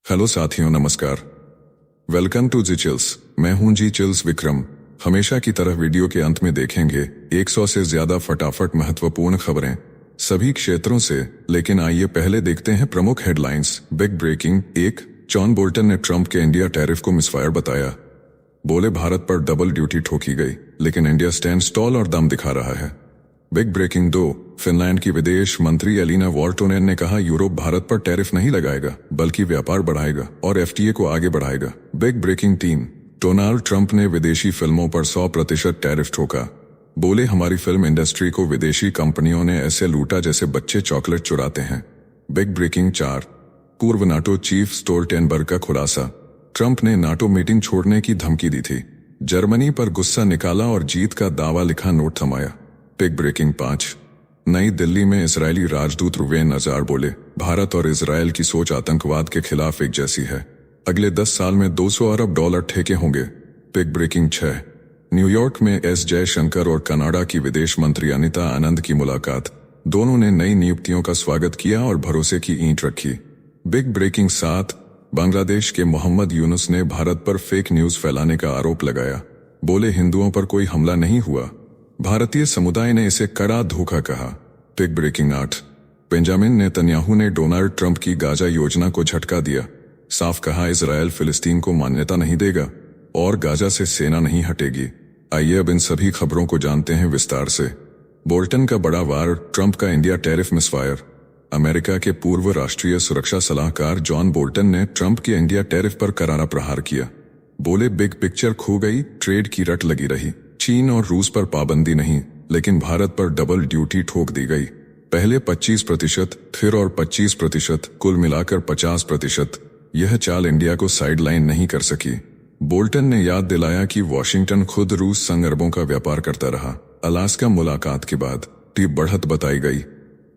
Hello साथियों, नमस्कार। Welcome to G chills. मैं हूं जी चिल्स विक्रम। हमेशा की तरह वीडियो के अंत में देखेंगे 100 से ज्यादा फटाफट महत्वपूर्ण खबरें सभी क्षेत्रों से। लेकिन आइए पहले देखते हैं प्रमुख headlines. Big breaking 1, John Bolton ने ट्रंप के इंडिया टैरिफ को मिसफायर बताया। बोले भारत पर डबल ड्यूटी ठोकी गई, लेकिन इंडिया स्टैंड स्टॉल और दम दिखा रहा है। बिग ब्रेकिंग 2, फिनलैंड की विदेश मंत्री एलिना वॉल्टोनेन ने कहा यूरोप भारत पर टैरिफ नहीं लगाएगा बल्कि व्यापार बढ़ाएगा और एफटीए को आगे बढ़ाएगा। बिग ब्रेकिंग 3, डोनाल्ड ट्रंप ने विदेशी फिल्मों पर 100% टैरिफ ठोका। बोले हमारी फिल्म इंडस्ट्री को विदेशी कंपनियों ने ऐसे लूटा जैसे बच्चे चॉकलेट चुराते हैं। बिग ब्रेकिंग 4, पूर्व नाटो चीफ स्टोल्टेनबर्ग का खुलासा। ट्रंप ने नाटो मीटिंग छोड़ने की धमकी दी थी। जर्मनी पर गुस्सा निकाला और जीत का दावा लिखा नोट थमाया। बिग ब्रेकिंग 5, नई दिल्ली में इजरायली राजदूत रुवेन अजार बोले भारत और इजरायल की सोच आतंकवाद के खिलाफ एक जैसी है। अगले 10 साल में $200 अरब ठेके होंगे। बिग ब्रेकिंग 6, न्यूयॉर्क में एस जयशंकर और कनाडा की विदेश मंत्री अनिता आनंद की मुलाकात। दोनों ने नई नियुक्तियों का स्वागत किया और भरोसे की ईंट रखी। बिग ब्रेकिंग 7, बांग्लादेश के मोहम्मद यूनुस ने भारत पर फेक न्यूज फैलाने का आरोप लगाया। बोले हिंदुओं पर कोई हमला नहीं हुआ। भारतीय समुदाय ने इसे कड़ा धोखा कहा। बिग ब्रेकिंग 8, बेंजामिन नेतन्याहू ने डोनाल्ड ट्रंप की गाजा योजना को झटका दिया। साफ कहा इजरायल फिलिस्तीन को मान्यता नहीं देगा और गाजा से सेना नहीं हटेगी। आइए अब इन सभी खबरों को जानते हैं विस्तार से। बोल्टन का बड़ा वार, ट्रंप का इंडिया टैरिफ मिसफायर। अमेरिका के पूर्व राष्ट्रीय सुरक्षा सलाहकार जॉन बोल्टन ने ट्रंप के इंडिया टैरिफ पर करारा प्रहार किया। बोले बिग पिक्चर खो गई, ट्रेड की रट लगी रही। चीन और रूस पर पाबंदी नहीं, लेकिन भारत पर डबल ड्यूटी ठोक दी गई। पहले 25%, फिर और 25%, कुल मिलाकर 50%। यह चाल इंडिया को साइडलाइन नहीं कर सकी। बोल्टन ने याद दिलाया कि वॉशिंगटन खुद रूस संग अरबों का व्यापार करता रहा। अलास्का मुलाकात के बाद टी बढ़त बताई गई।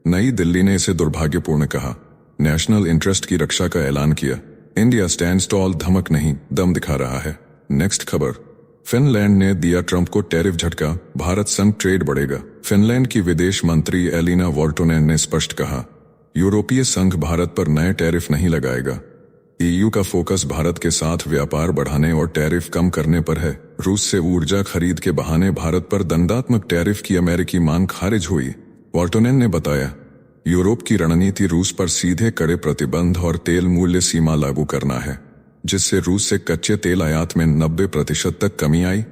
नई दिल्ली ने इसे दुर्भाग्यपूर्ण कहा। नेशनल इंटरेस्ट की रक्षा का ऐलान किया। इंडिया स्टैंड स्टॉल, धमक नहीं दम दिखा रहा है। नेक्स्ट खबर, फिनलैंड ने दिया ट्रंप को टैरिफ झटका, भारत संग ट्रेड बढ़ेगा। फिनलैंड की विदेश मंत्री एलिना वॉल्टोनेन ने स्पष्ट कहा यूरोपीय संघ भारत पर नए टैरिफ नहीं लगाएगा। ईयू का फोकस भारत के साथ व्यापार बढ़ाने और टैरिफ कम करने पर है। रूस से ऊर्जा खरीद के बहाने भारत पर दंडात्मक टैरिफ की अमेरिकी मांग खारिज हुई। वॉल्टोनेन ने बताया यूरोप की रणनीति रूस पर सीधे कड़े प्रतिबंध और तेल मूल्य सीमा लागू करना है, जिससे रूस से कच्चे तेल आयात में 90% तक कमी आई।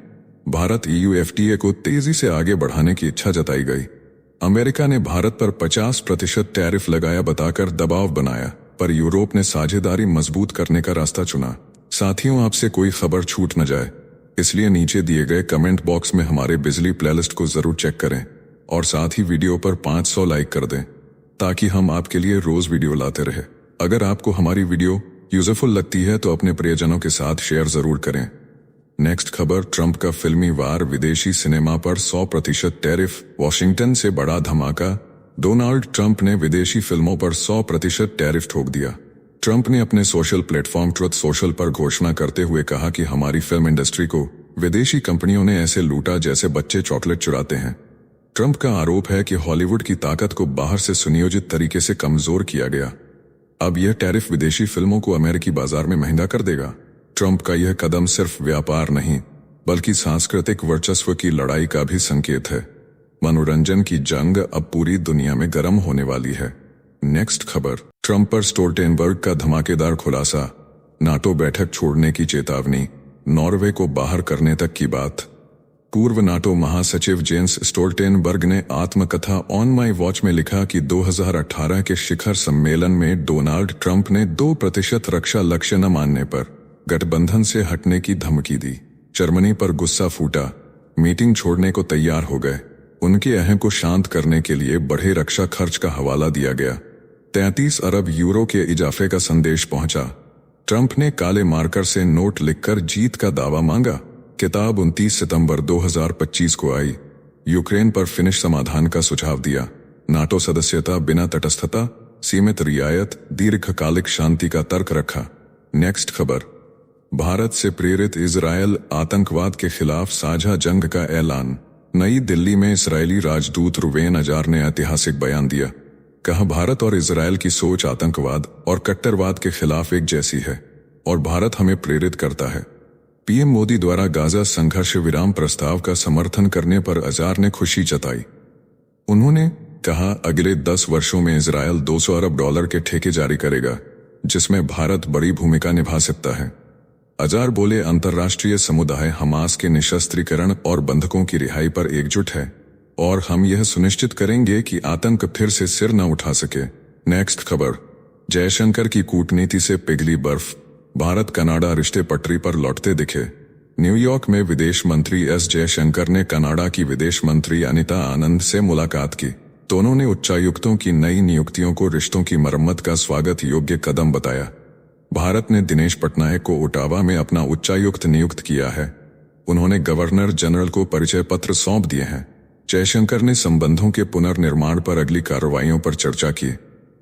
भारत ईयू एफटीए को तेजी से आगे बढ़ाने की इच्छा जताई गई। अमेरिका ने भारत पर 50% टैरिफ लगाया बताकर दबाव बनाया, पर यूरोप ने साझेदारी मजबूत करने का रास्ता चुना। साथियों, आपसे कोई खबर छूट न जाए, इसलिए नीचे दिए गए कमेंट बॉक्स में हमारे बिजली प्लेलिस्ट को जरूर चेक करें और साथ ही वीडियो पर 500 लाइक कर दें, ताकि हम आपके लिए रोज वीडियो लाते रहे। अगर आपको हमारी वीडियो यूजफुल लगती है तो अपने प्रियजनों के साथ शेयर जरूर करें। नेक्स्ट खबर, ट्रंप का फिल्मी वार, विदेशी सिनेमा पर 100% टैरिफ। वॉशिंगटन से बड़ा धमाका, डोनाल्ड ट्रंप ने विदेशी फिल्मों पर 100% टैरिफ ठोक दिया। ट्रंप ने अपने सोशल प्लेटफॉर्म ट्रुथ सोशल पर घोषणा करते हुए कहा कि हमारी फिल्म इंडस्ट्री को विदेशी कंपनियों ने ऐसे लूटा जैसे बच्चे चॉकलेट चुराते हैं। ट्रंप का आरोप है कि हॉलीवुड की ताकत को बाहर से सुनियोजित तरीके से कमजोर किया गया। अब यह टैरिफ विदेशी फिल्मों को अमेरिकी बाजार में महंगा कर देगा। ट्रंप का यह कदम सिर्फ व्यापार नहीं, बल्कि सांस्कृतिक वर्चस्व की लड़ाई का भी संकेत है। मनोरंजन की जंग अब पूरी दुनिया में गर्म होने वाली है। नेक्स्ट खबर, ट्रंप पर स्टोल्टेनबर्ग का धमाकेदार खुलासा, नाटो बैठक छोड़ने की चेतावनी, नॉर्वे को बाहर करने तक की बात। पूर्व नाटो महासचिव जेंस स्टोल्टेनबर्ग ने आत्मकथा ऑन माई वॉच में लिखा कि 2018 के शिखर सम्मेलन में डोनाल्ड ट्रंप ने 2% रक्षा लक्ष्य न मानने पर गठबंधन से हटने की धमकी दी। जर्मनी पर गुस्सा फूटा, मीटिंग छोड़ने को तैयार हो गए। उनके अहम को शांत करने के लिए बढ़े रक्षा खर्च का हवाला दिया गया। 33 अरब यूरो के इजाफे का संदेश पहुंचा। ट्रंप ने काले मार्कर से नोट लिखकर जीत का दावा मांगा। किताब 29 सितंबर 2025 को आई। यूक्रेन पर फिनिश समाधान का सुझाव दिया। नाटो सदस्यता बिना तटस्थता, सीमित रियायत, दीर्घकालिक शांति का तर्क रखा। नेक्स्ट खबर, भारत से प्रेरित इजरायल आतंकवाद के खिलाफ साझा जंग का ऐलान। नई दिल्ली में इजरायली राजदूत रुवेन अजार ने ऐतिहासिक बयान दिया। कहा भारत और इजरायल की सोच आतंकवाद और कट्टरवाद के खिलाफ एक जैसी है और भारत हमें प्रेरित करता है। पीएम मोदी द्वारा गाजा संघर्ष विराम प्रस्ताव का समर्थन करने पर अज़ार ने खुशी जताई। उन्होंने कहा अगले 10 वर्षों में इजरायल $200 अरब के ठेके जारी करेगा, जिसमें भारत बड़ी भूमिका निभा सकता है। अज़ार बोले अंतर्राष्ट्रीय समुदाय हमास के निशस्त्रीकरण और बंधकों की रिहाई पर एकजुट है और हम यह सुनिश्चित करेंगे कि आतंक फिर से सिर न उठा सके। नेक्स्ट खबर, जयशंकर की कूटनीति से पिघली बर्फ, भारत कनाडा रिश्ते पटरी पर लौटते दिखे। न्यूयॉर्क में विदेश मंत्री एस जयशंकर ने कनाडा की विदेश मंत्री अनिता आनंद से मुलाकात की। दोनों ने उच्चायुक्तों की नई नियुक्तियों को रिश्तों की मरम्मत का स्वागत योग्य कदम बताया। भारत ने दिनेश पटनायक को ओटावा में अपना उच्चायुक्त नियुक्त किया है। उन्होंने गवर्नर जनरल को परिचय पत्र सौंप दिए हैं। जयशंकर ने संबंधों के पुनर्निर्माण पर अगली कार्रवाइयों पर चर्चा की।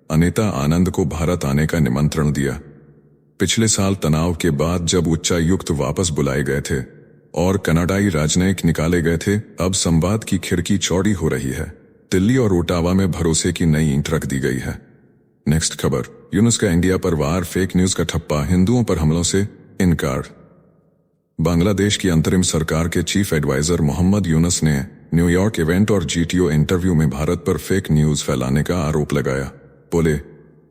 अनिता आनंद को भारत आने का निमंत्रण दिया। पिछले साल तनाव के बाद जब उच्चायुक्त वापस बुलाए गए थे और कनाडाई राजनयिक निकाले गए थे, अब संवाद की खिड़की चौड़ी हो रही है। दिल्ली और ओटावा में भरोसे की नई ईंट रख दी गई है। नेक्स्ट खबर, यूनुस का इंडिया पर वार, फेक न्यूज का ठप्पा, हिंदुओं पर हमलों से इनकार। बांग्लादेश की अंतरिम सरकार के चीफ एडवाइजर मोहम्मद यूनुस ने न्यूयॉर्क इवेंट और जीटीओ इंटरव्यू में भारत पर फेक न्यूज फैलाने का आरोप लगाया। बोले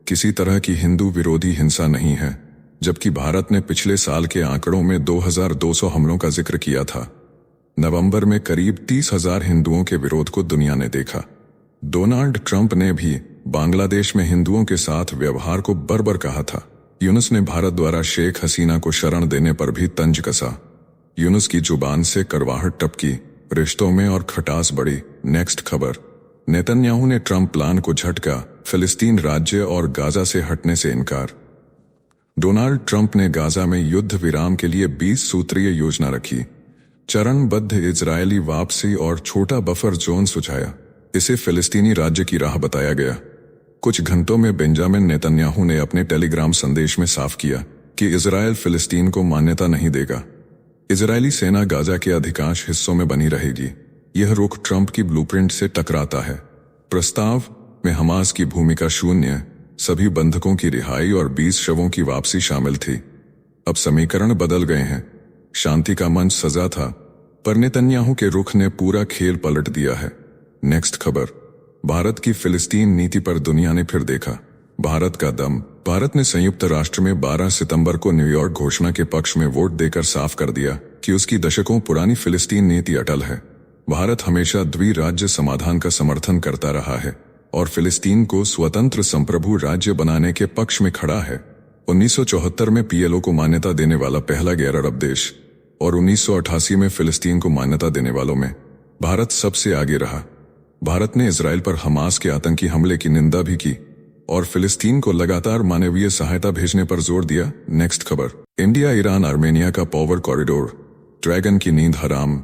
किसी तरह की हिंदू विरोधी हिंसा नहीं है, जबकि भारत ने पिछले साल के आंकड़ों में 2200 हमलों का जिक्र किया था। नवंबर में करीब 30,000 हिंदुओं के विरोध को दुनिया ने देखा। डोनाल्ड ट्रंप ने भी बांग्लादेश में हिंदुओं के साथ व्यवहार को बर्बर कहा था। यूनुस ने भारत द्वारा शेख हसीना को शरण देने पर भी तंज कसा। यूनुस की जुबान से कड़वाहट टपकी, रिश्तों में और खटास बढ़ी। नेक्स्ट खबर, नेतन्याहू ने ट्रंप प्लान को झटका, फिलिस्तीन राज्य और गाजा से हटने से इनकार। डोनाल्ड ट्रंप ने गाजा में युद्ध विराम के लिए 20 सूत्रीय योजना रखी, चरणबद्ध इजरायली वापसी और छोटा बफर जोन सुझाया। इसे फिलिस्तीनी राज्य की राह बताया गया। कुछ घंटों में बेंजामिन नेतन्याहू ने अपने टेलीग्राम संदेश में साफ किया कि इजरायल फिलिस्तीन को मान्यता नहीं देगा। इजरायली सेना गाजा के अधिकांश हिस्सों में बनी रहेगी। यह रुख ट्रंप की ब्लूप्रिंट से टकराता है। प्रस्ताव में हमास की भूमिका शून्य, सभी बंधकों की रिहाई और 20 शवों की वापसी शामिल थी। अब समीकरण बदल गए हैं। शांति का मंच सजा था, पर नेतन्याहू के रुख ने पूरा खेल पलट दिया है। नेक्स्ट खबर, भारत की फिलिस्तीन नीति पर दुनिया ने फिर देखा भारत का दम। भारत ने संयुक्त राष्ट्र में 12 सितंबर को न्यूयॉर्क घोषणा के पक्ष में वोट देकर साफ कर दिया कि उसकी दशकों पुरानी फिलिस्तीन नीति अटल है। भारत हमेशा द्विराज्य समाधान का समर्थन करता रहा है और फिलिस्तीन को स्वतंत्र संप्रभु राज्य बनाने के पक्ष में खड़ा है। 1974 में पीएलओ को मान्यता देने वाला पहला गैर अरब देश और 1988 में फिलिस्तीन को मान्यता देने वालों में भारत सबसे आगे रहा। भारत ने इजराइल पर हमास के आतंकी हमले की निंदा भी की और फिलिस्तीन को लगातार मानवीय सहायता भेजने पर जोर दिया। नेक्स्ट खबर, इंडिया ईरान आर्मेनिया का पावर कॉरिडोर, ड्रैगन की नींद हराम।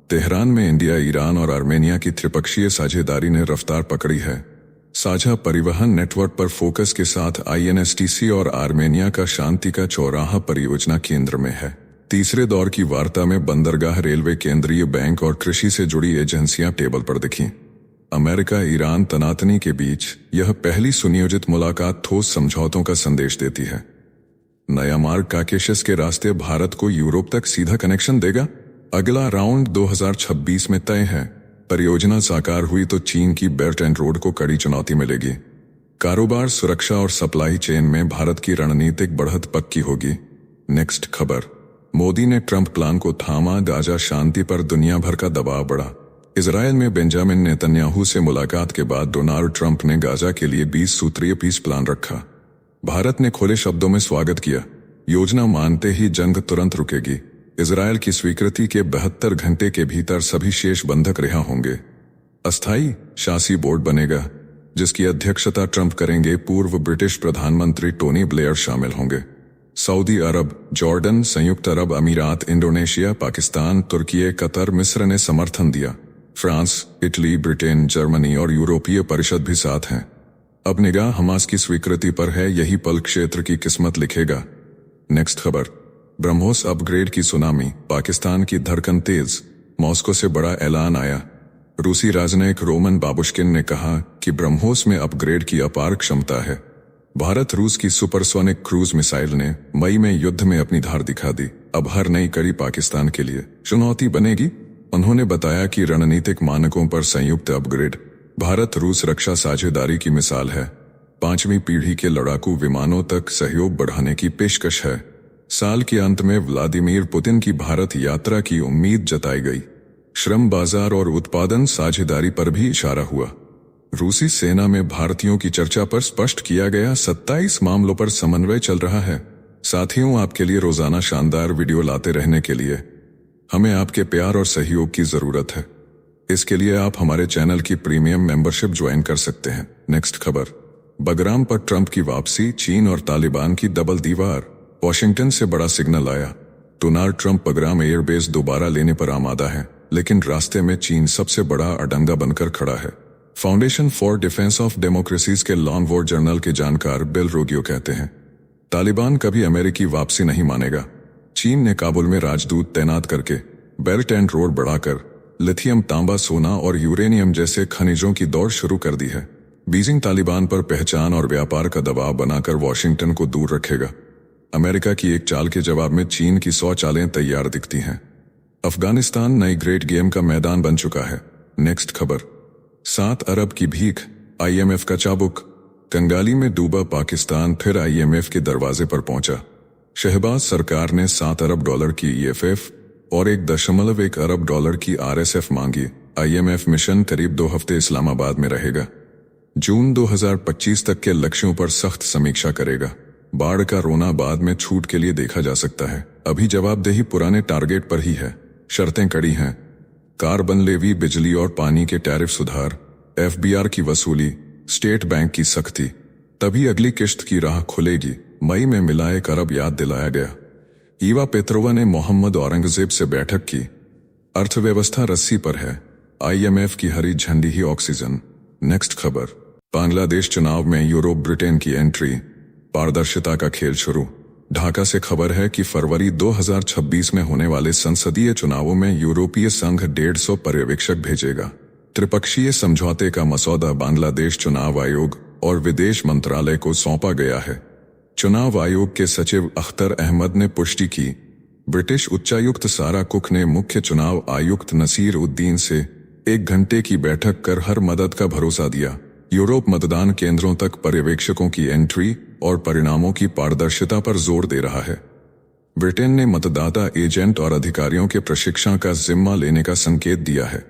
तेहरान में इंडिया, ईरान और आर्मेनिया की त्रिपक्षीय साझेदारी ने रफ्तार पकड़ी है। साझा परिवहन नेटवर्क पर फोकस के साथ INSTC और आर्मेनिया का शांति का चौराहा परियोजना केंद्र में है। तीसरे दौर की वार्ता में बंदरगाह, रेलवे, केंद्रीय बैंक और कृषि से जुड़ी एजेंसियां टेबल पर दिखीं। अमेरिका ईरान तनातनी के बीच यह पहली सुनियोजित मुलाकात ठोस समझौतों का संदेश देती है। नया मार्ग काकेशस के रास्ते भारत को यूरोप तक सीधा कनेक्शन देगा। अगला राउंड 2026 में तय है। परियोजना साकार हुई तो चीन की बेल्ट एंड रोड को कड़ी चुनौती मिलेगी। कारोबार, सुरक्षा और सप्लाई चेन में भारत की रणनीतिक बढ़त पक्की होगी। नेक्स्ट खबर, मोदी ने ट्रंप प्लान को थामा, गाजा शांति पर दुनिया भर का दबाव बढ़ा। इजरायल में बेंजामिन नेतन्याहू से मुलाकात के बाद डोनाल्ड ट्रंप ने गाजा के लिए 20 सूत्रीय पीस प्लान रखा। भारत ने खुले शब्दों में स्वागत किया। योजना मानते ही जंग तुरंत रुकेगी। इजरायल की स्वीकृति के 72 घंटे के भीतर सभी शेष बंधक रिहा होंगे। अस्थायी शासी बोर्ड बनेगा, जिसकी अध्यक्षता ट्रंप करेंगे। पूर्व ब्रिटिश प्रधानमंत्री टोनी ब्लेयर शामिल होंगे। सऊदी अरब, जॉर्डन, संयुक्त अरब अमीरात, इंडोनेशिया, पाकिस्तान, तुर्की, कतर, मिस्र ने समर्थन दिया। फ्रांस, इटली, ब्रिटेन, जर्मनी और यूरोपीय परिषद भी साथ हैं। अब निगाह हमास की स्वीकृति पर है। यही पल क्षेत्र की किस्मत लिखेगा। नेक्स्ट खबर, ब्रह्मोस अपग्रेड की सुनामी, पाकिस्तान की धड़कन तेज। मॉस्को से बड़ा ऐलान आया। रूसी राजनयिक रोमन बाबुश्किन ने कहा कि ब्रह्मोस में अपग्रेड की अपार क्षमता है। भारत रूस की सुपरसोनिक क्रूज मिसाइल ने मई में युद्ध में अपनी धार दिखा दी। अब हर नई कड़ी पाकिस्तान के लिए चुनौती बनेगी। उन्होंने बताया कि रणनीतिक मानकों पर संयुक्त अपग्रेड भारत रूस रक्षा साझेदारी की मिसाल है। 5वीं पीढ़ी के लड़ाकू विमानों तक सहयोग बढ़ाने की पेशकश है। साल के अंत में व्लादिमीर पुतिन की भारत यात्रा की उम्मीद जताई गई। श्रम बाजार और उत्पादन साझेदारी पर भी इशारा हुआ। रूसी सेना में भारतीयों की चर्चा पर स्पष्ट किया गया 27 मामलों पर समन्वय चल रहा है। साथियों, आपके लिए रोजाना शानदार वीडियो लाते रहने के लिए हमें आपके प्यार और सहयोग की जरूरत है। इसके लिए आप हमारे चैनल की प्रीमियम मेंबरशिप ज्वाइन कर सकते हैं। नेक्स्ट खबर, बगराम पर ट्रंप की वापसी, चीन और तालिबान की डबल दीवार। वॉशिंगटन से बड़ा सिग्नल आया। डोनाल्ड ट्रंप बगराम एयरबेस दोबारा लेने पर आमादा है, लेकिन रास्ते में चीन सबसे बड़ा अडंगा बनकर खड़ा है। Foundation for defence of democracies के लॉन वॉर जर्नल के जानकार बिल रोगियो कहते हैं, तालिबान कभी अमेरिकी वापसी नहीं मानेगा। चीन ने काबुल में राजदूत तैनात करके बेल्ट एंड रोड बढ़ाकर लिथियम, तांबा, सोना और यूरेनियम जैसे खनिजों की दौड़ शुरू कर दी है। बीजिंग तालिबान पर पहचान और व्यापार का दबाव बनाकर वॉशिंगटन को दूर रखेगा। अमेरिका की एक चाल के जवाब में चीन की 100 चालें तैयार दिखती हैं। अफगानिस्तान नई ग्रेट गेम का मैदान बन चुका है। नेक्स्ट खबर, 7 अरब की भीख, IMF का चाबुक। कंगाली में डूबा पाकिस्तान फिर IMF के दरवाजे पर पहुंचा। शहबाज सरकार ने $7 अरब की EFF और $1.1 अरब की RSF मांगी। IMF मिशन करीब 2 हफ्ते इस्लामाबाद में रहेगा। जून 2025 तक के लक्ष्यों पर सख्त समीक्षा करेगा। बाढ़ का रोना बाद में छूट के लिए देखा जा सकता है। अभी जवाबदेही पुराने टारगेट पर ही है। शर्तें कड़ी हैं, कार्बन लेवी, बिजली और पानी के टैरिफ सुधार, FBR की वसूली, स्टेट बैंक की सख्ती, तभी अगली किश्त की राह खुलेगी। मई में मिला $1 अरब याद दिलाया गया। ईवा पेत्रोवा ने मोहम्मद औरंगजेब से बैठक की। अर्थव्यवस्था रस्सी पर है, IMF की हरी झंडी ही ऑक्सीजन। नेक्स्ट खबर, बांग्लादेश चुनाव में यूरोप ब्रिटेन की एंट्री, पारदर्शिता का खेल शुरू। ढाका से खबर है कि फरवरी 2026 में होने वाले संसदीय चुनावों में यूरोपीय संघ 150 पर्यवेक्षक भेजेगा। त्रिपक्षीय समझौते का मसौदा बांग्लादेश चुनाव आयोग और विदेश मंत्रालय को सौंपा गया है। चुनाव आयोग के सचिव अख्तर अहमद ने पुष्टि की। ब्रिटिश उच्चायुक्त सारा कुक ने मुख्य चुनाव आयुक्त नसीर उद्दीन से 1 घंटे की बैठक कर हर मदद का भरोसा दिया। यूरोप मतदान केंद्रों तक पर्यवेक्षकों की एंट्री और परिणामों की पारदर्शिता पर जोर दे रहा है। ब्रिटेन ने मतदाता एजेंट और अधिकारियों के प्रशिक्षण का जिम्मा लेने का संकेत दिया है।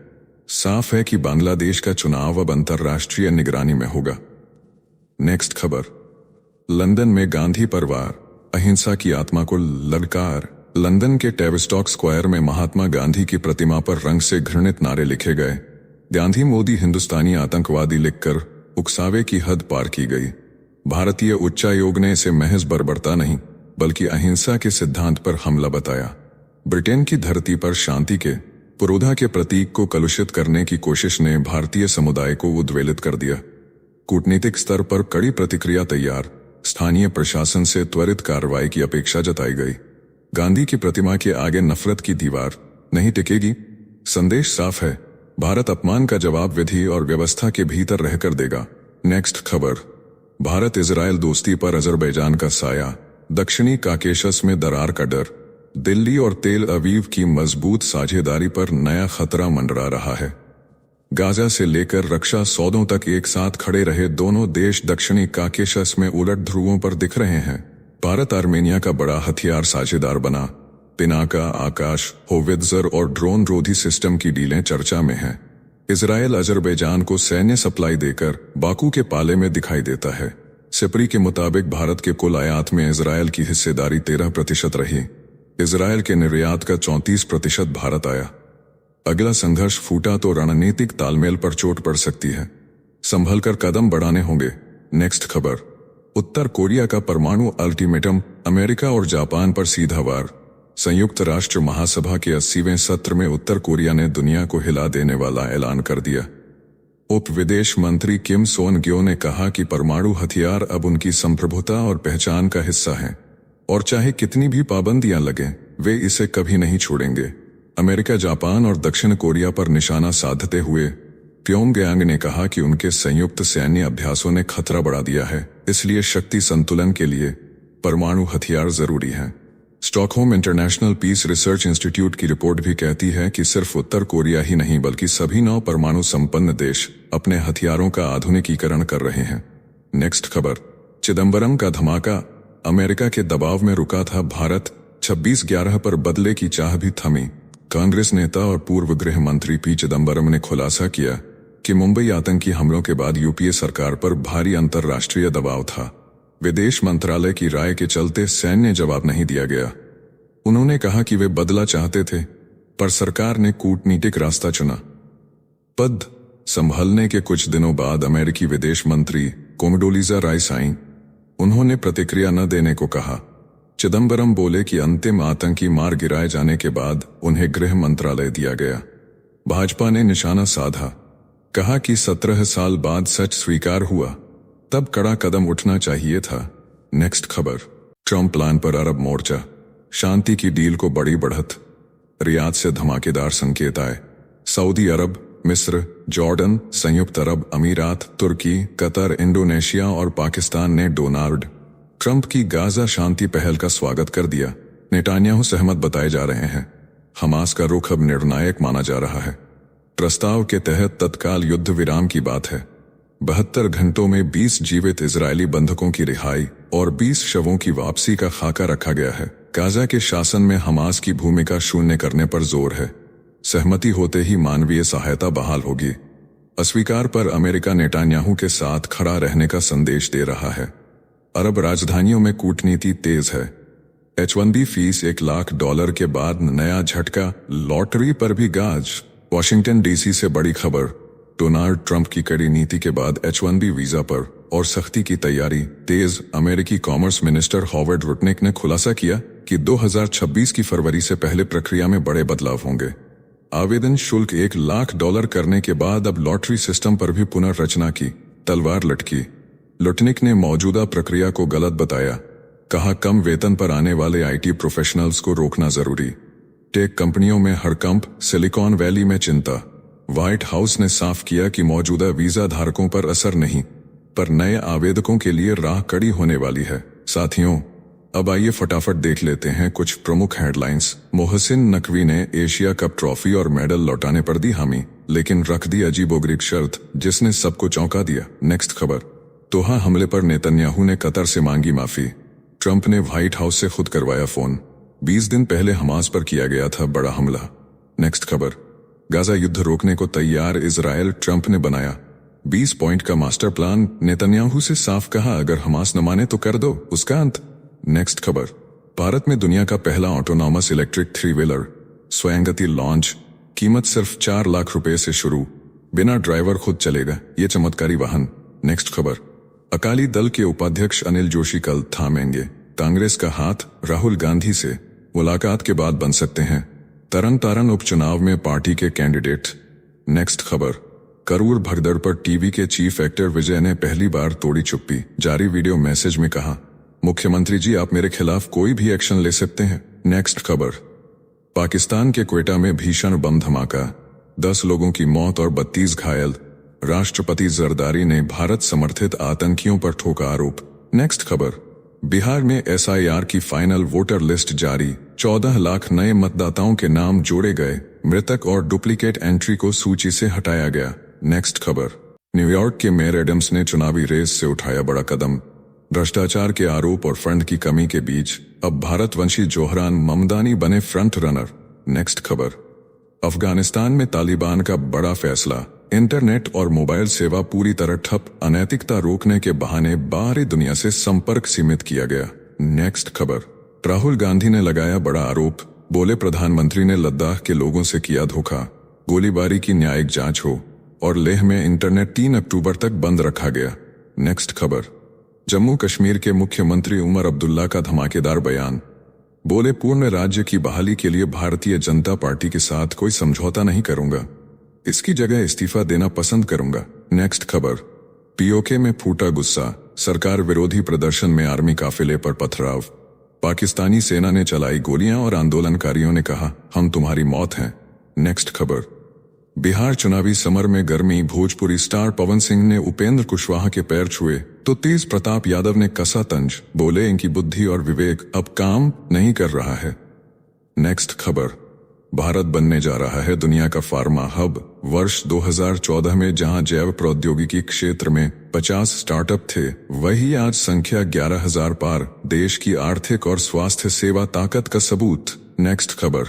साफ है कि बांग्लादेश का चुनाव अब अंतर्राष्ट्रीय निगरानी में होगा। नेक्स्ट खबर, लंदन में गांधी परिवार, अहिंसा की आत्मा को ललकार। लंदन के टेविस्टॉक स्क्वायर में महात्मा गांधी की प्रतिमा पर रंग से घृणित नारे लिखे गए। गांधी मोदी हिंदुस्तानी आतंकवादी लिखकर उकसावे की हद पार की गई। भारतीय उच्चायोग ने इसे महज बर्बरता नहीं बल्कि अहिंसा के सिद्धांत पर हमला बताया। ब्रिटेन की धरती पर शांति के पुरोधा के प्रतीक को कलुषित करने की कोशिश ने भारतीय समुदाय को उद्वेलित कर दिया। कूटनीतिक स्तर पर कड़ी प्रतिक्रिया तैयार, स्थानीय प्रशासन से त्वरित कार्रवाई की अपेक्षा जताई गई। गांधी की प्रतिमा के आगे नफरत की दीवार नहीं टिकेगी। संदेश साफ है, भारत अपमान का जवाब विधि और व्यवस्था के भीतर रहकर देगा। नेक्स्ट खबर, भारत इजरायल दोस्ती पर अजरबैजान का साया, दक्षिणी काकेशस में दरार का डर। दिल्ली और तेल अवीव की मजबूत साझेदारी पर नया खतरा मंडरा रहा है। गाजा से लेकर रक्षा सौदों तक एक साथ खड़े रहे दोनों देश दक्षिणी काकेशस में उलट ध्रुवों पर दिख रहे हैं। भारत आर्मेनिया का बड़ा हथियार साझेदार बना। पिनाका, आकाश, होवित्जर और ड्रोन रोधी सिस्टम की डीलें चर्चा में हैं। इजरायल अजरबैजान को सैन्य सप्लाई देकर बाकू के पाले में दिखाई देता है। सिपरी के मुताबिक भारत के कुल आयात में इजरायल की हिस्सेदारी 13% रही। इजरायल के निर्यात का 34% भारत आया। अगला संघर्ष फूटा तो रणनीतिक तालमेल पर चोट पड़ सकती है। संभलकर कदम बढ़ाने होंगे। नेक्स्ट खबर, उत्तर कोरिया का परमाणु अल्टीमेटम, अमेरिका और जापान पर सीधा वार। संयुक्त राष्ट्र महासभा के 80वें सत्र में उत्तर कोरिया ने दुनिया को हिला देने वाला ऐलान कर दिया। उप विदेश मंत्री किम सोन ग्यो ने कहा कि परमाणु हथियार अब उनकी संप्रभुता और पहचान का हिस्सा हैं और चाहे कितनी भी पाबंदियां लगें वे इसे कभी नहीं छोड़ेंगे। अमेरिका, जापान और दक्षिण कोरिया पर निशाना साधते हुए प्योंगयांग ने कहा कि उनके संयुक्त सैन्य अभ्यासों ने खतरा बढ़ा दिया है, इसलिए शक्ति संतुलन के लिए परमाणु हथियार जरूरी हैं। Stockholm international peace research institute की रिपोर्ट भी कहती है कि सिर्फ उत्तर कोरिया ही नहीं बल्कि सभी 9 परमाणु संपन्न देश अपने हथियारों का आधुनिकीकरण कर रहे हैं। नेक्स्ट खबर, चिदंबरम का धमाका, अमेरिका के दबाव में रुका था भारत, 26/11 पर बदले की चाह भी थमी। कांग्रेस नेता और पूर्व गृह मंत्री पी चिदंबरम ने खुलासा किया कि मुंबई आतंकी हमलों के बाद यूपीए सरकार पर भारी अंतर्राष्ट्रीय दबाव था। विदेश मंत्रालय की राय के चलते सैन्य जवाब नहीं दिया गया। उन्होंने कहा कि वे बदला चाहते थे, पर सरकार ने कूटनीतिक रास्ता चुना। पद संभालने के कुछ दिनों बाद अमेरिकी विदेश मंत्री कोमडोलीजा राइस आईं। उन्होंने प्रतिक्रिया न देने को कहा। चिदंबरम बोले कि अंतिम आतंकी मार गिराए जाने के बाद उन्हें गृह मंत्रालय दिया गया। भाजपा ने निशाना साधा, कहा कि 17 साल बाद सच स्वीकार हुआ, तब कड़ा कदम उठना चाहिए था। नेक्स्ट खबर, ट्रंप प्लान पर अरब मोर्चा, शांति की डील को बड़ी बढ़त, रियाद से धमाकेदार संकेत आए। सऊदी अरब, मिस्र, जॉर्डन, संयुक्त अरब अमीरात, तुर्की, कतर, इंडोनेशिया और पाकिस्तान ने डोनाल्ड ट्रंप की गाजा शांति पहल का स्वागत कर दिया। नेतान्याहू सहमत बताए जा रहे हैं। हमास का रुख अब निर्णायक माना जा रहा है। प्रस्ताव के तहत तत्काल युद्ध विराम की बात है। 72 घंटों में 20 जीवित इजरायली बंधकों की रिहाई और 20 शवों की वापसी का खाका रखा गया है। गाजा के शासन में हमास की भूमिका शून्य करने पर जोर है। सहमति होते ही मानवीय सहायता बहाल होगी। अस्वीकार पर अमेरिका नेतान्याहू के साथ खड़ा रहने का संदेश दे रहा है। अरब राजधानियों में कूटनीति तेज है। H-1B फीस $1 लाख के बाद नया झटका, लॉटरी पर भी गाज। वाशिंगटन डीसी से बड़ी खबर, डोनाल्ड ट्रंप की कड़ी नीति के बाद H-1B वीजा पर और सख्ती की तैयारी तेज। अमेरिकी कॉमर्स मिनिस्टर हॉवर्ड रुटनिक ने खुलासा किया कि 2026 की फरवरी से पहले प्रक्रिया में बड़े बदलाव होंगे। आवेदन शुल्क $1 लाख करने के बाद अब लॉटरी सिस्टम पर भी पुनर्रचना की तलवार लटकी। लुटनिक ने मौजूदा प्रक्रिया को गलत बताया, कहा कम वेतन पर आने वाले आईटी प्रोफेशनल्स को रोकना जरूरी। टेक कंपनियों में हड़कंप, सिलिकॉन वैली में चिंता। व्हाइट हाउस ने साफ किया कि मौजूदा वीजा धारकों पर असर नहीं, पर नए आवेदकों के लिए राह कड़ी होने वाली है। साथियों, अब आइए फटाफट देख लेते हैं कुछ प्रमुख हेडलाइंस। मोहसिन नकवी ने एशिया कप ट्रॉफी और मेडल लौटाने पर दी हामी, लेकिन रख दी अजीबोगरीब शर्त जिसने सबको चौंका दिया। नेक्स्ट खबर, दोहा हमले पर नेतन्याहू ने कतर से मांगी माफी। ट्रंप ने व्हाइट हाउस से खुद करवाया फोन। 20 दिन पहले हमास पर किया गया था बड़ा हमला। नेक्स्ट खबर, गाजा युद्ध रोकने को तैयार इजराइल, ट्रंप ने बनाया 20 पॉइंट का मास्टर प्लान। नेतन्याहू से साफ कहा अगर हमास न माने तो कर दो उसका अंत। नेक्स्ट खबर, भारत में दुनिया का पहला ऑटोनॉमस इलेक्ट्रिक 3 व्हीलर स्वयंगति लॉन्च, कीमत सिर्फ 4 लाख रुपए से शुरू, बिना ड्राइवर खुद चलेगा ये चमत्कारी वाहन। नेक्स्ट खबर, अकाली दल के उपाध्यक्ष अनिल जोशी कल थामेंगे कांग्रेस का हाथ, राहुल गांधी से मुलाकात के बाद बन सकते हैं तरन तारण उपचुनाव में पार्टी के कैंडिडेट। नेक्स्ट खबर, करूर भगदड़ पर टीवी के चीफ एक्टर विजय ने पहली बार तोड़ी चुप्पी। जारी वीडियो मैसेज में कहा, मुख्यमंत्री जी आप मेरे खिलाफ कोई भी एक्शन ले सकते हैं। नेक्स्ट खबर, पाकिस्तान के क्वेटा में भीषण बम धमाका, 10 लोगों की मौत और 32 घायल। राष्ट्रपति जरदारी ने भारत समर्थित आतंकियों पर ठोका आरोप। नेक्स्ट खबर, बिहार में SIR की फाइनल वोटर लिस्ट जारी, 14 लाख नए मतदाताओं के नाम जोड़े गए, मृतक और डुप्लीकेट एंट्री को सूची से हटाया गया। नेक्स्ट खबर, न्यूयॉर्क के मेयर एडम्स ने चुनावी रेस से उठाया बड़ा कदम। भ्रष्टाचार के आरोप और फंड की कमी के बीच अब भारतवंशी जोहरान ममदानी बने फ्रंट रनर। नेक्स्ट खबर, अफगानिस्तान में तालिबान का बड़ा फैसला, इंटरनेट और मोबाइल सेवा पूरी तरह ठप, अनैतिकता रोकने के बहाने बाहरी दुनिया से संपर्क सीमित किया गया। नेक्स्ट खबर, राहुल गांधी ने लगाया बड़ा आरोप, बोले प्रधानमंत्री ने लद्दाख के लोगों से किया धोखा, गोलीबारी की न्यायिक जांच हो और लेह में इंटरनेट 3 अक्टूबर तक बंद रखा गया। नेक्स्ट खबर, जम्मू कश्मीर के मुख्यमंत्री उमर अब्दुल्ला का धमाकेदार बयान, बोले पूर्ण राज्य की बहाली के लिए भारतीय जनता पार्टी के साथ कोई समझौता नहीं करूंगा, इसकी जगह इस्तीफा देना पसंद करूंगा। नेक्स्ट खबर, POK में फूटा गुस्सा, सरकार विरोधी प्रदर्शन में आर्मी काफिले पर पथराव, पाकिस्तानी सेना ने चलाई गोलियां और आंदोलनकारियों ने कहा, हम तुम्हारी मौत हैं। नेक्स्ट खबर। बिहार चुनावी समर में गर्मी, भोजपुरी स्टार पवन सिंह ने उपेंद्र कुशवाहा के पैर छुए तो तेज प्रताप यादव ने कसा तंज, बोले इनकी बुद्धि और विवेक अब काम नहीं कर रहा है। नेक्स्ट खबर। भारत बनने जा रहा है दुनिया का फार्मा हब। वर्ष 2014 में जहां जैव प्रौद्योगिकी क्षेत्र में 50 स्टार्टअप थे, वही आज संख्या 11,000 पार। देश की आर्थिक और स्वास्थ्य सेवा ताकत का सबूत। नेक्स्ट खबर।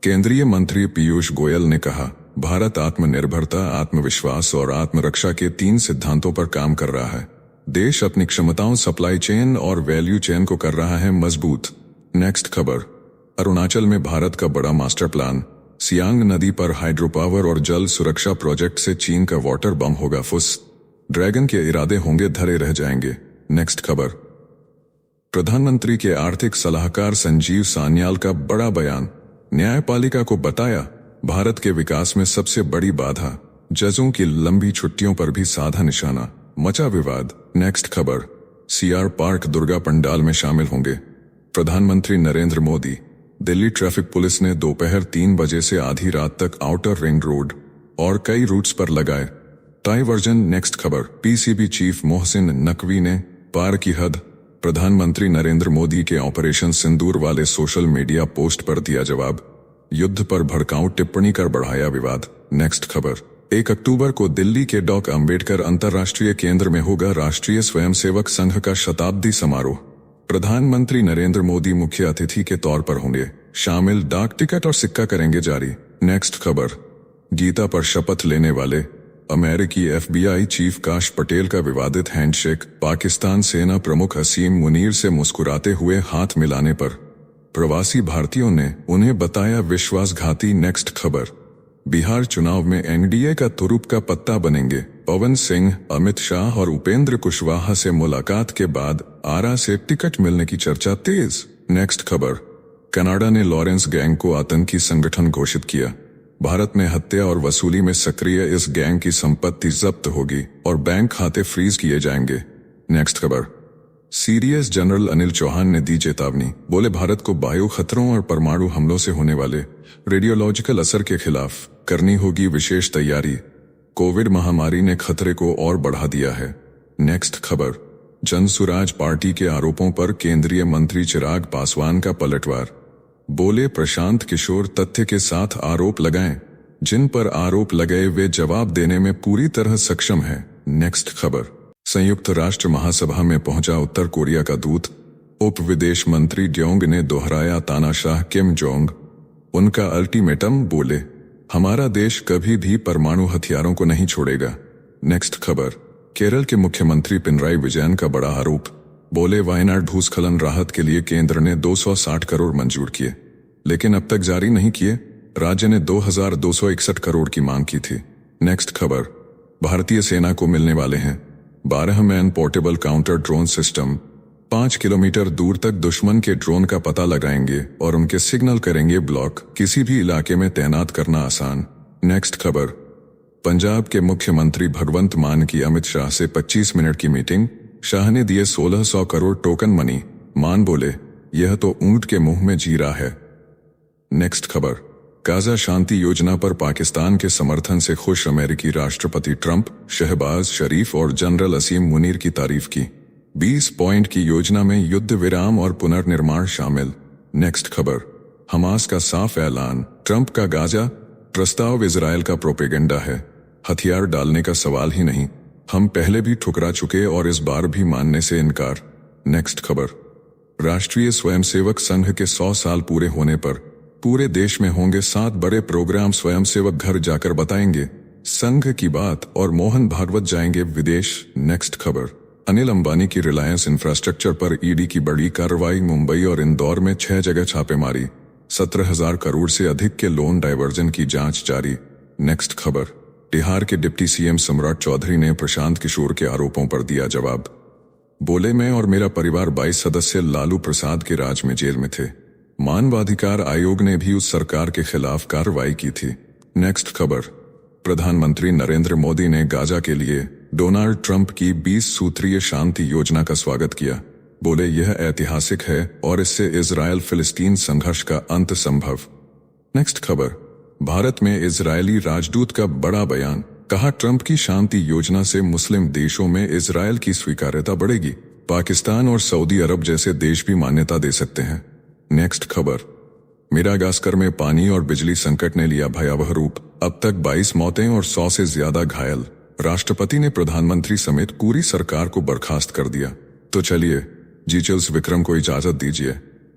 केंद्रीय मंत्री पीयूष गोयल ने कहा, भारत आत्मनिर्भरता, आत्मविश्वास और आत्मरक्षा के 3 सिद्धांतों पर काम कर रहा है। देश अपनी क्षमताओं, सप्लाई चेन और वैल्यू चेन को कर रहा है मजबूत। नेक्स्ट खबर। अरुणाचल में भारत का बड़ा मास्टर प्लान। सियांग नदी पर हाइड्रो पावर और जल सुरक्षा प्रोजेक्ट से चीन का वाटर बम होगा फुस। ड्रैगन के इरादे होंगे धरे रह जाएंगे। नेक्स्ट खबर। प्रधानमंत्री के आर्थिक सलाहकार संजीव सान्याल का बड़ा बयान। न्यायपालिका को बताया, भारत के विकास में सबसे बड़ी बाधा जजों की लंबी छुट्टियों पर भी साधा निशाना। मचा विवाद। नेक्स्ट खबर। सीआर पार्क दुर्गा पंडाल में शामिल होंगे प्रधानमंत्री नरेंद्र मोदी। दिल्ली ट्रैफिक पुलिस ने दोपहर 3 बजे से आधी रात तक आउटर रिंग रोड और कई रूट्स पर लगाए डायवर्जन। नेक्स्ट खबर। पीसीबी चीफ मोहसिन नकवी ने पार की हद। प्रधानमंत्री नरेंद्र मोदी के ऑपरेशन सिंदूर वाले सोशल मीडिया पोस्ट पर दिया जवाब। युद्ध पर भड़काऊ टिप्पणी कर बढ़ाया विवाद। नेक्स्ट खबर। 1 अक्टूबर को दिल्ली के डॉ. अंबेडकर अंतर्राष्ट्रीय केंद्र में होगा राष्ट्रीय स्वयंसेवक संघ का शताब्दी समारोह। प्रधानमंत्री नरेंद्र मोदी मुख्य अतिथि के तौर पर होंगे शामिल। डाक टिकट और सिक्का करेंगे जारी। नेक्स्ट खबर। गीता पर शपथ लेने वाले अमेरिकी FBI चीफ काश पटेल का विवादित हैंडशेक। पाकिस्तान सेना प्रमुख असीम मुनीर से मुस्कुराते हुए हाथ मिलाने पर प्रवासी भारतीयों ने उन्हें बताया विश्वासघाती। नेक्स्ट खबर। बिहार चुनाव में एनडीए का तुरुप का पत्ता बनेंगे पवन सिंह। अमित शाह और उपेंद्र कुशवाहा से मुलाकात के बाद आरा से टिकट मिलने की चर्चा तेज। नेक्स्ट खबर। कनाडा ने लॉरेंस गैंग को आतंकी संगठन घोषित किया। भारत में हत्या और वसूली में सक्रिय इस गैंग की संपत्ति जब्त होगी और बैंक खाते फ्रीज किए जाएंगे। नेक्स्ट खबर। सीडीएस जनरल अनिल चौहान ने दी चेतावनी, बोले भारत को बायो खतरों और परमाणु हमलों से होने वाले रेडियोलॉजिकल असर के खिलाफ करनी होगी विशेष तैयारी। कोविड महामारी ने खतरे को और बढ़ा दिया है। नेक्स्ट खबर। जनसुराज पार्टी के आरोपों पर केंद्रीय मंत्री चिराग पासवान का पलटवार। बोले प्रशांत किशोर तथ्य के साथ आरोप लगाएं, जिन पर आरोप लगाए वे जवाब देने में पूरी तरह सक्षम है। नेक्स्ट खबर। संयुक्त राष्ट्र महासभा में पहुंचा उत्तर कोरिया का दूत। उप विदेश मंत्री ड्योंग ने दोहराया तानाशाह किम जोंग। उनका अल्टीमेटम, बोले हमारा देश कभी भी परमाणु हथियारों को नहीं छोड़ेगा। नेक्स्ट खबर। केरल के मुख्यमंत्री पिनराई विजयन का बड़ा आरोप। बोले वायनाड भूस्खलन राहत के लिए केंद्र ने 260 करोड़ मंजूर किए, लेकिन अब तक जारी नहीं किए। राज्य ने 2261 करोड़ की मांग की थी। नेक्स्ट खबर। भारतीय सेना को मिलने वाले हैं 12 man portable counter drone system. 5 kilometre दूर तक दुश्मन के ड्रोन का पता लगाएंगे और उनके सिग्नल करेंगे ब्लॉक। किसी भी इलाके में तैनात करना आसान। नेक्स्ट खबर। पंजाब के मुख्यमंत्री भगवंत मान की अमित शाह से 25 मिनट की मीटिंग। शाह ने दिए 1600 करोड़ टोकन मनी। मान बोले यह तो ऊंट के मुंह में जीरा है। नेक्स्ट खबर। गाजा शांति योजना पर पाकिस्तान के समर्थन से खुश अमेरिकी राष्ट्रपति ट्रंप, शहबाज शरीफ और जनरल असीम मुनीर की तारीफ की। 20 पॉइंट की योजना में युद्ध विराम और पुनर्निर्माण शामिल। नेक्स्ट खबर। हमास का साफ ऐलान, ट्रंप का गाजा प्रस्ताव इजरायल का प्रोपेगेंडा है, हथियार डालने का सवाल ही नहीं, हम पहले भी ठुकरा चुके और इस बार भी मानने से इनकार। नेक्स्ट खबर। राष्ट्रीय स्वयंसेवक संघ के 100 साल पूरे होने पर पूरे देश में होंगे 7 बड़े प्रोग्राम। स्वयंसेवक घर जाकर बताएंगे संघ की बात और मोहन भागवत जाएंगे विदेश। नेक्स्ट खबर। अनिल अंबानी की रिलायंस इंफ्रास्ट्रक्चर पर ईडी की बड़ी कार्रवाई। मुंबई और इंदौर में 6 जगह छापेमारी। 17,000 करोड़ से अधिक के लोन डायवर्जन की जांच जारी। नेक्स्ट खबर। बिहार के डिप्टी सीएम सम्राट चौधरी ने प्रशांत किशोर के आरोपों पर दिया जवाब। बोले मैं और मेरा परिवार 22 सदस्य लालू प्रसाद के राज में जेल में थे। मानवाधिकार आयोग ने भी उस सरकार के खिलाफ कार्रवाई की थी। नेक्स्ट खबर। प्रधानमंत्री नरेंद्र मोदी ने गाजा के लिए डोनाल्ड ट्रंप की 20 सूत्रीय शांति योजना का स्वागत किया। बोले यह ऐतिहासिक है और इससे इजराइल फिलिस्तीन संघर्ष का अंत संभव। नेक्स्ट खबर, भारत में इजरायली राजदूत का बड़ा बयान, कहा ट्रंप की शांति योजना से मुस्लिम देशों में इजरायल की स्वीकार्यता बढ़ेगी। पाकिस्तान और सऊदी अरब जैसे देश भी मान्यता दे सकते हैं। नेक्स्ट खबर, मेडागास्कर में पानी और बिजली संकट ने लिया भयावह रूप, अब तक 22 मौतें और 100 से ज्यादा घायल। राष्ट्रपति ने प्रधानमंत्री समेत पूरी सरकार को बर्खास्त कर दिया। तो चलिए जी चिल्स विक्रम को इजाजत दीजिए,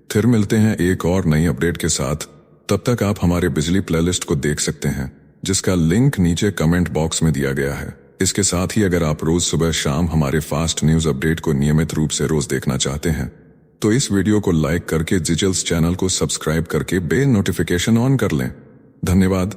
फिर मिलते हैं एक और नई अपडेट के साथ। तब तक आप हमारे बिजली प्लेलिस्ट को देख सकते हैं, जिसका लिंक नीचे कमेंट बॉक्स में दिया गया है। इसके साथ ही अगर आप रोज सुबह शाम हमारे फास्ट न्यूज अपडेट को नियमित रूप से रोज देखना चाहते हैं तो इस वीडियो को लाइक करके जी चिल्स चैनल को सब्सक्राइब करके बेल नोटिफिकेशन ऑन कर लें। धन्यवाद।